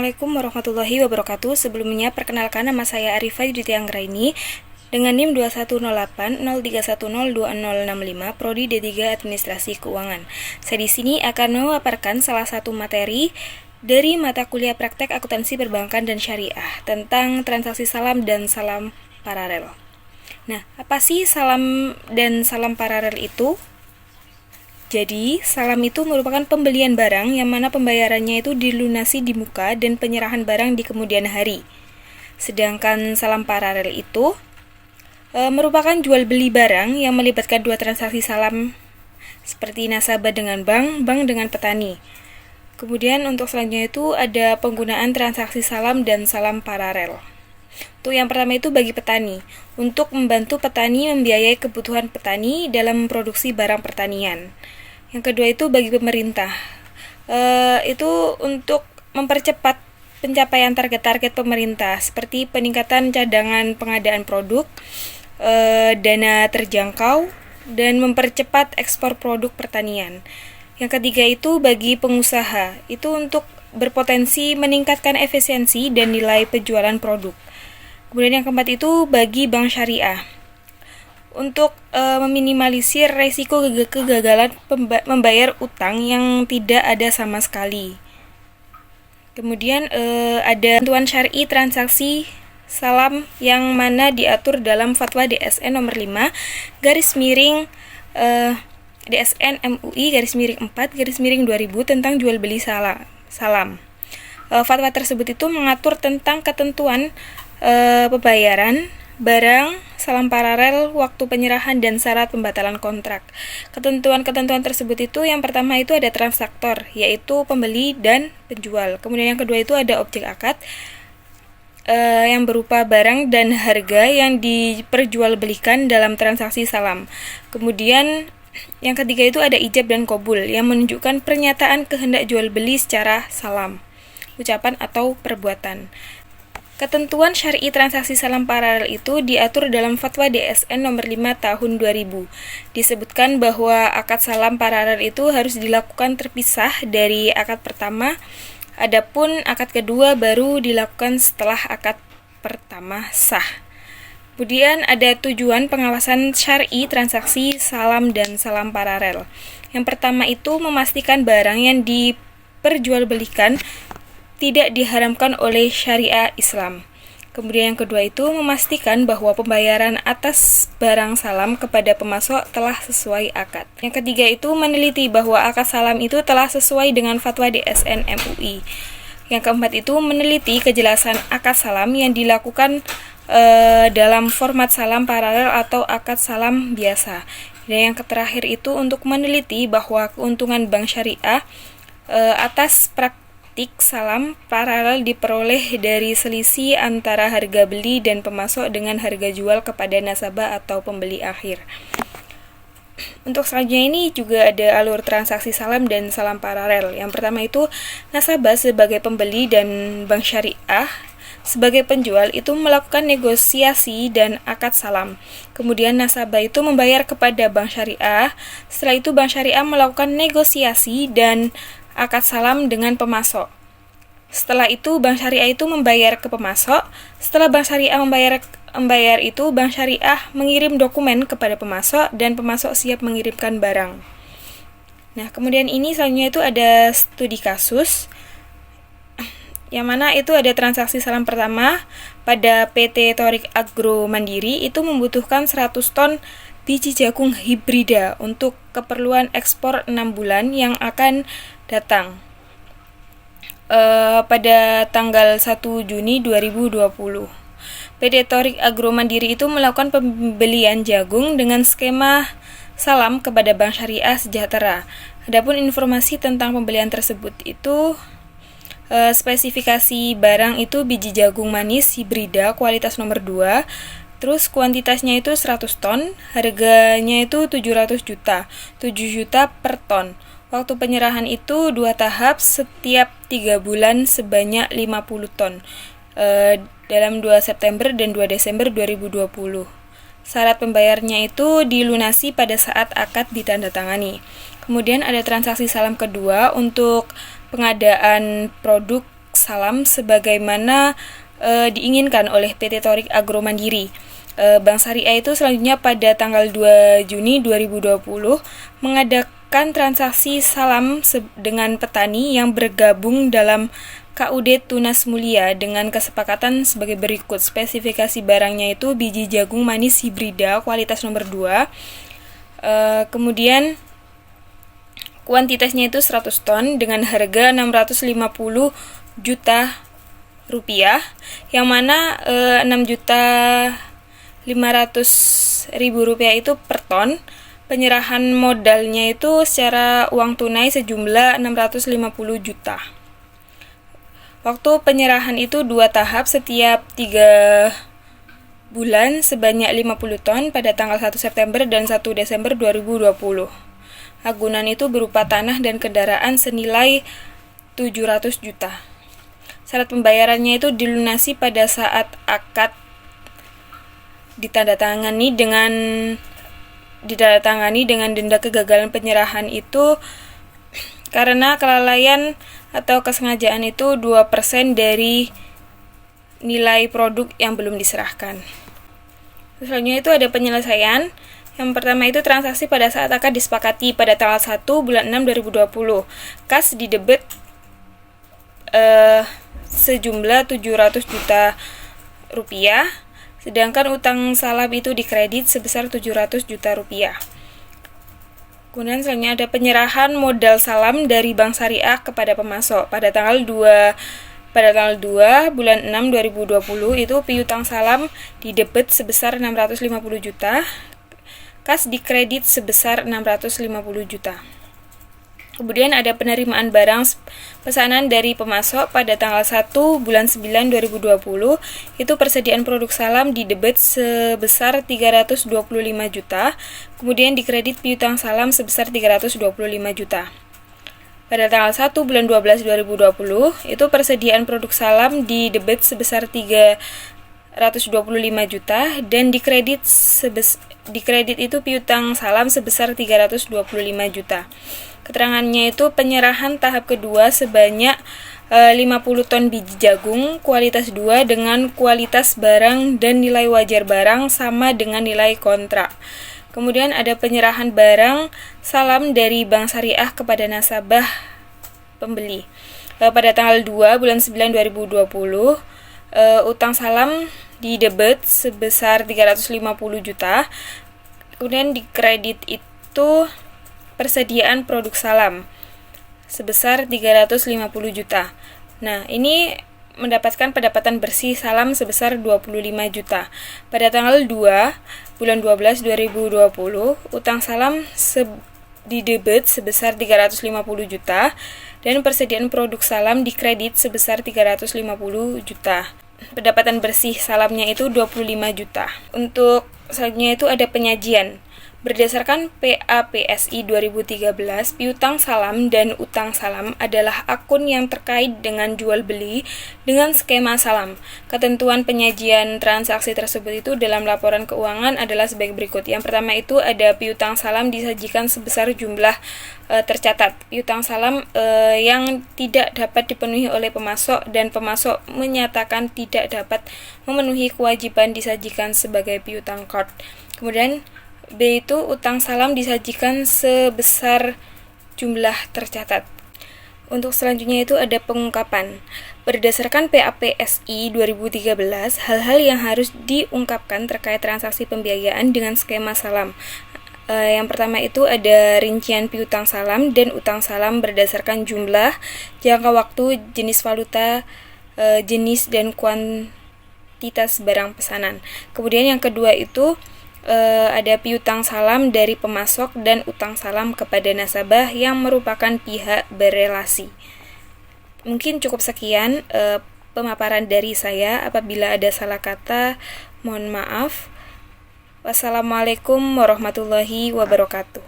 Assalamualaikum warahmatullahi wabarakatuh. Sebelumnya, perkenalkan nama saya Arifah Yudhiti Anggraini dengan NIM 210803102065 Prodi D3 Administrasi Keuangan. Saya di sini akan memaparkan salah satu materi dari mata kuliah praktek akuntansi perbankan dan syariah tentang transaksi salam dan salam paralel. Nah, apa sih salam dan salam paralel itu? Jadi, salam itu merupakan pembelian barang yang mana pembayarannya itu dilunasi di muka dan penyerahan barang di kemudian hari. Sedangkan salam paralel itu merupakan jual beli barang yang melibatkan dua transaksi salam seperti nasabah dengan bank, bank dengan petani. Kemudian untuk selanjutnya itu ada penggunaan transaksi salam dan salam paralel. Untuk yang pertama itu bagi petani, untuk membantu petani membiayai kebutuhan petani dalam memproduksi barang pertanian. Yang kedua itu bagi pemerintah, itu untuk mempercepat pencapaian target-target pemerintah seperti peningkatan cadangan pengadaan produk, dana terjangkau, dan mempercepat ekspor produk pertanian. Yang ketiga itu bagi pengusaha, itu untuk berpotensi meningkatkan efisiensi dan nilai penjualan produk. Kemudian yang keempat itu bagi bank syariah, untuk meminimalisir resiko kegagalan membayar utang yang tidak ada sama sekali. Kemudian ada ketentuan syar'i transaksi salam yang mana diatur dalam Fatwa DSN nomor 5 garis miring DSN MUI garis miring 4 garis miring 2000 tentang jual beli salam. Fatwa tersebut itu mengatur tentang ketentuan pembayaran barang, salam paralel, waktu penyerahan, dan syarat pembatalan kontrak. Ketentuan-ketentuan tersebut itu yang pertama itu ada transaktor, yaitu pembeli dan penjual. Kemudian yang kedua itu ada objek akad, yang berupa barang dan harga yang diperjualbelikan dalam transaksi salam. Kemudian yang ketiga itu ada ijab dan qabul, yang menunjukkan pernyataan kehendak jual beli secara salam, ucapan atau perbuatan. Ketentuan syar'i transaksi salam paralel itu diatur dalam Fatwa DSN nomor 5 tahun 2000. Disebutkan bahwa akad salam paralel itu harus dilakukan terpisah dari akad pertama, adapun akad kedua baru dilakukan setelah akad pertama sah. Kemudian ada tujuan pengawasan syar'i transaksi salam dan salam paralel. Yang pertama itu memastikan barang yang diperjualbelikan tidak diharamkan oleh syariah Islam. Kemudian yang kedua itu memastikan bahwa pembayaran atas barang salam kepada pemasok telah sesuai akad. Yang ketiga itu meneliti bahwa akad salam itu telah sesuai dengan Fatwa DSN MUI. Yang keempat itu meneliti kejelasan akad salam yang dilakukan dalam format salam paralel atau akad salam biasa. Dan yang terakhir itu untuk meneliti bahwa keuntungan bank syariah atas praktik salam paralel diperoleh dari selisih antara harga beli dan pemasok dengan harga jual kepada nasabah atau pembeli akhir. Untuk selanjutnya ini juga ada alur transaksi salam dan salam paralel. Yang pertama itu nasabah sebagai pembeli dan bank syariah sebagai penjual itu melakukan negosiasi dan akad salam. Kemudian nasabah itu membayar kepada bank syariah. Setelah itu bank syariah melakukan negosiasi dan akad salam dengan pemasok. Setelah itu bank syariah itu membayar ke pemasok. Setelah bank syariah membayar itu bank syariah mengirim dokumen kepada pemasok dan pemasok siap mengirimkan barang. Nah, kemudian ini selanjutnya itu ada studi kasus yang mana itu ada transaksi salam pertama pada PT Torik Agro Mandiri itu membutuhkan 100 ton biji jagung hibrida untuk keperluan ekspor 6 bulan yang akan datang pada tanggal 1 Juni 2020. PT Torik Agro Mandiri itu melakukan pembelian jagung dengan skema salam kepada Bank Syariah Sejahtera. Adapun informasi tentang pembelian tersebut itu spesifikasi barang itu biji jagung manis hibrida kualitas nomor 2. Terus kuantitasnya itu 100 ton, harganya itu 700 juta, 7 juta per ton. Waktu penyerahan itu 2 tahap setiap 3 bulan sebanyak 50 ton dalam 2 September dan 2 Desember 2020. Syarat pembayarnya itu dilunasi pada saat akad ditandatangani. Kemudian ada transaksi salam kedua untuk pengadaan produk salam sebagaimana diinginkan oleh PT Torik Agro Mandiri. Bank Syariah itu selanjutnya pada tanggal 2 Juni 2020 mengadakan transaksi salam dengan petani yang bergabung dalam KUD Tunas Mulia dengan kesepakatan sebagai berikut. Spesifikasi barangnya itu biji jagung manis hibrida kualitas nomor 2. Kemudian kuantitasnya itu 100 ton dengan harga 650 juta rupiah, yang mana 6.500.000 rupiah itu per ton. Penyerahan modalnya itu secara uang tunai sejumlah 650 juta. Waktu penyerahan itu 2 tahap setiap 3 bulan sebanyak 50 ton pada tanggal 1 September dan 1 Desember 2020. Agunan itu berupa tanah dan kendaraan senilai 700 juta. Syarat pembayarannya itu dilunasi pada saat akad ditandatangani dengan denda kegagalan penyerahan itu karena kelalaian atau kesengajaan itu 2% dari nilai produk yang belum diserahkan. Selanjutnya itu ada penyelesaian. Yang pertama itu transaksi pada saat akad disepakati pada tanggal 1 bulan 6 2020. Kas didebit sejumlah 700 juta rupiah, sedangkan utang salam itu dikredit sebesar 700 juta rupiah. Kemudian selanjutnya ada penyerahan modal salam dari Bank Syariah kepada pemasok pada tanggal 2 bulan 6 2020 itu piutang salam didebit sebesar 650 juta, kas dikredit sebesar 650 juta. Kemudian ada penerimaan barang pesanan dari pemasok pada tanggal 1 bulan 9 2020, itu persediaan produk salam didebit sebesar 325 juta, kemudian dikredit piutang salam sebesar 325 juta. Pada tanggal 1 bulan 12 2020, itu persediaan produk salam didebit sebesar 325 juta dan dikredit itu piutang salam sebesar 325 juta. Keterangannya itu penyerahan tahap kedua sebanyak 50 ton biji jagung kualitas 2 dengan kualitas barang dan nilai wajar barang sama dengan nilai kontrak. Kemudian ada penyerahan barang salam dari Bank Syariah kepada nasabah pembeli. Pada tanggal 2 bulan 9 2020, utang salam didebit sebesar 350 juta. Kemudian dikredit itu persediaan produk salam sebesar 350 juta. Nah, ini mendapatkan pendapatan bersih salam sebesar 25 juta. Pada tanggal 2 bulan 12 2020, utang salam didebit sebesar 350 juta dan persediaan produk salam dikredit sebesar 350 juta. Pendapatan bersih salamnya itu 25 juta. Untuk selanjutnya itu ada penyajian. Berdasarkan PAPSI 2013, piutang salam dan utang salam adalah akun yang terkait dengan jual beli dengan skema salam. Ketentuan penyajian transaksi tersebut itu dalam laporan keuangan adalah sebagai berikut. Yang pertama itu ada piutang salam disajikan sebesar jumlah tercatat. Piutang salam yang tidak dapat dipenuhi oleh pemasok dan pemasok menyatakan tidak dapat memenuhi kewajiban disajikan sebagai piutang card. Kemudian B itu utang salam disajikan sebesar jumlah tercatat. Untuk selanjutnya itu ada pengungkapan. Berdasarkan PAPSI 2013, hal-hal yang harus diungkapkan terkait transaksi pembiayaan dengan skema salam. Yang pertama itu ada rincian piutang salam dan utang salam berdasarkan jumlah, jangka waktu, jenis valuta, jenis dan kuantitas barang pesanan. Kemudian yang kedua itu ada piutang salam dari pemasok dan utang salam kepada nasabah yang merupakan pihak berelasi. Mungkin cukup sekian pemaparan dari saya. Apabila ada salah kata, mohon maaf. Wassalamualaikum warahmatullahi wabarakatuh.